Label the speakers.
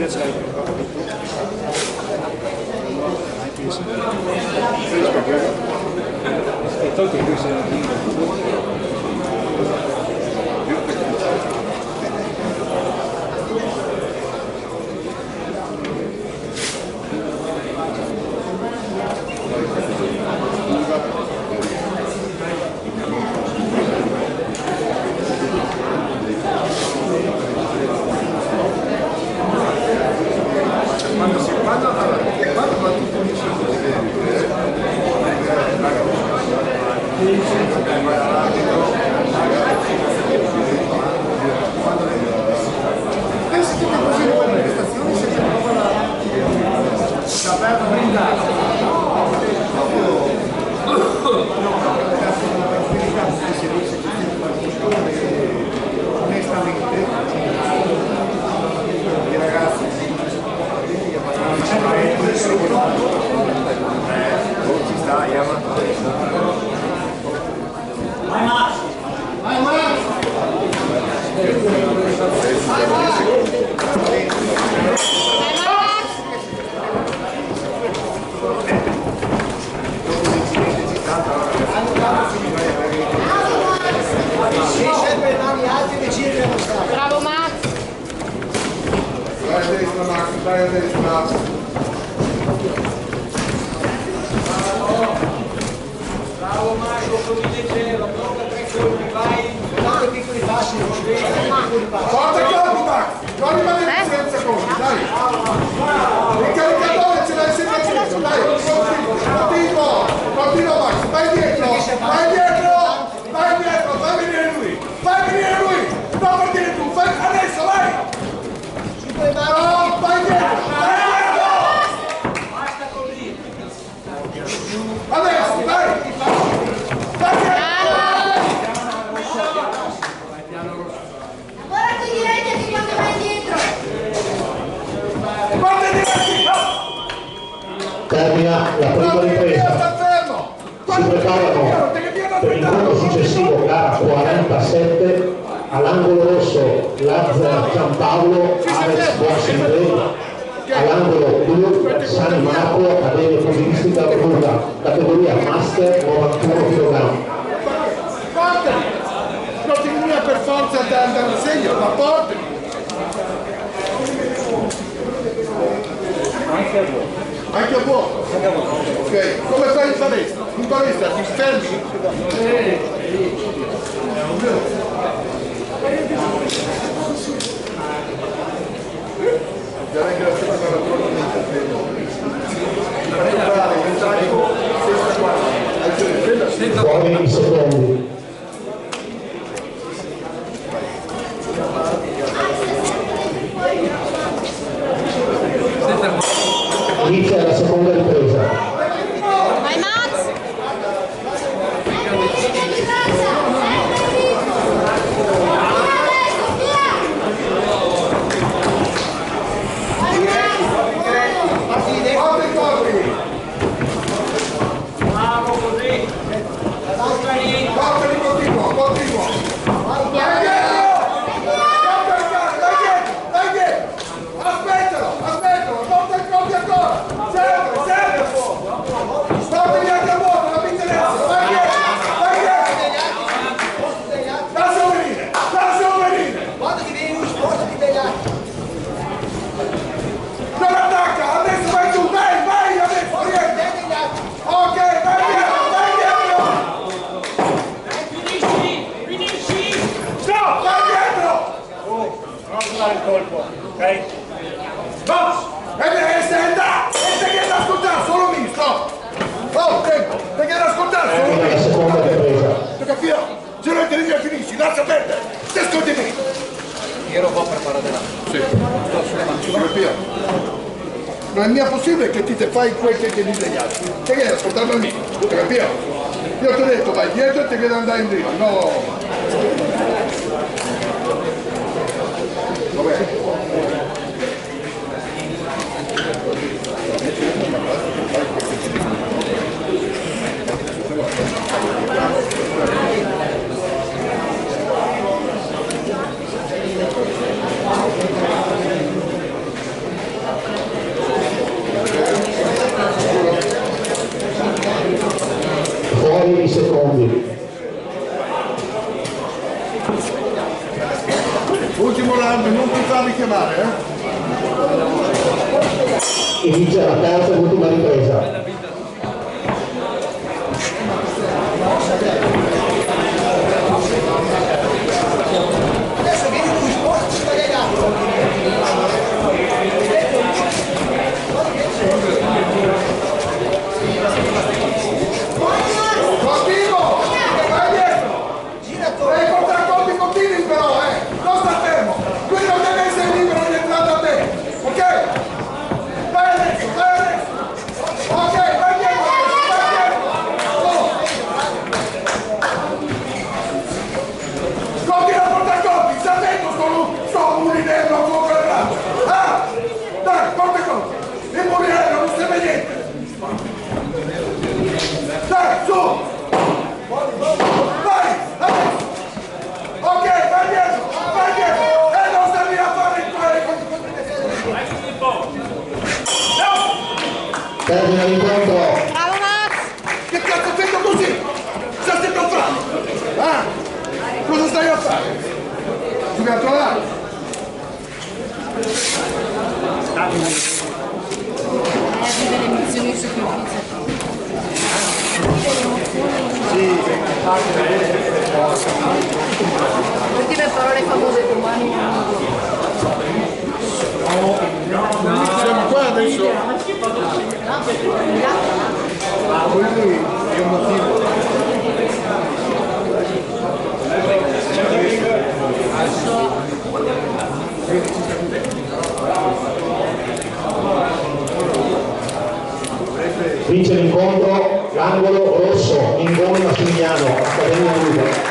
Speaker 1: Fila ce l'hai. E tolto che questo è un
Speaker 2: Bravo Max!
Speaker 3: Vai a destra Max, vai a destra.
Speaker 4: Bravo Marco, così leggero, tocca 3 colpi, vai. Dai piccoli passi,
Speaker 3: Forza i colpi Max, non rimanere senza colpi, dai. Il caricatore ce l'hai sempre acceso, dai, continua Max, vai dietro, fai venire lui, non partire tu, adesso vai. No, vai dietro,
Speaker 4: basta così.
Speaker 3: adesso, vai dietro.
Speaker 2: Ora ti direi che quando vai dietro!
Speaker 5: Termina la prima ripresa. Si preparano per l'incontro successivo, gara 47, all'angolo rosso Lazzaro Giampaolo, Alex Bossendre, all'angolo blu Sani Marco, Accademia Pugilistica Ruda, categoria Master 91 kg.
Speaker 3: Non ti viene per forza andare al segno, ma portali.
Speaker 1: anche a vuoto.
Speaker 3: Anche a vuoto? Ok, come fai in palestra? In palestra ti fermi? Direi che la stessa
Speaker 5: Fuori i secondi. Inizia la seconda ripresa.
Speaker 2: Vai Max!
Speaker 4: Bravo così.
Speaker 3: Portali, continua. Vai dietro! Dai dietro! Aspettalo, porta il colpi ancora! Sempre! Portali anche a vuoto, la pinterezza! Vai dietro! Lascialo venire!
Speaker 4: Quando ti vieni lui, spostati degli altri.
Speaker 3: Non attacca! Adesso vai tu! Vai adesso! Rientri! Ok, vai dietro!
Speaker 4: Finisci!
Speaker 3: No! Vai dietro!
Speaker 1: Non fare il colpo, ok?
Speaker 3: Vamos! E te che da ascoltare, solo mi, stop! Oh, tempo! Te che da ascoltare, solo
Speaker 5: Termina la
Speaker 3: mi!
Speaker 5: seconda ripresa.
Speaker 3: Tu capito? Se non ti devi finisci, lascia perdere! Te ascolti me!
Speaker 4: Io non può preparare là.
Speaker 3: Sì. Tu capito? Non è mica possibile che ti te fai quel che ti dice gli altri. Te che devi ascoltarmi a me, tu capito? Io ti ho detto vai dietro e te che devi andare in prima, no! Vabbè. farli chiamare,
Speaker 5: Inizia la terza e ultima ripresa.
Speaker 4: Adesso vieni lui, sposta, ci vai agli altri.
Speaker 3: Continuo! Vai dietro!
Speaker 4: Giratore.
Speaker 3: Devi portare conti continui però, non sta fermo! Qui non deve essere libero di entrare a te, ok? Vai adesso, vai adesso! Ok, vai dietro, vai dietro! Oh. Continua a portare conti, sta attento, sto mulinello a fuoco al braccio! Ah! Dai, porta conti! Il mulinello non serve niente! Dai, su! Vai! Adesso! Ok, vai dietro! Vai dietro! E non serve a fare il
Speaker 5: Termina l'incontro.
Speaker 2: Bravo Max!
Speaker 3: Che cazzo sento così? Cosa stai a fare? Ah? Cosa stai a fare? Giocato là?
Speaker 2: Vive le emozioni su più ultime parole famose domani.
Speaker 3: Siamo qua adesso. Quello è un motivo.
Speaker 5: Vince l'incontro l'angolo rosso, Ingoni Massimiliano, Accademia Lugo.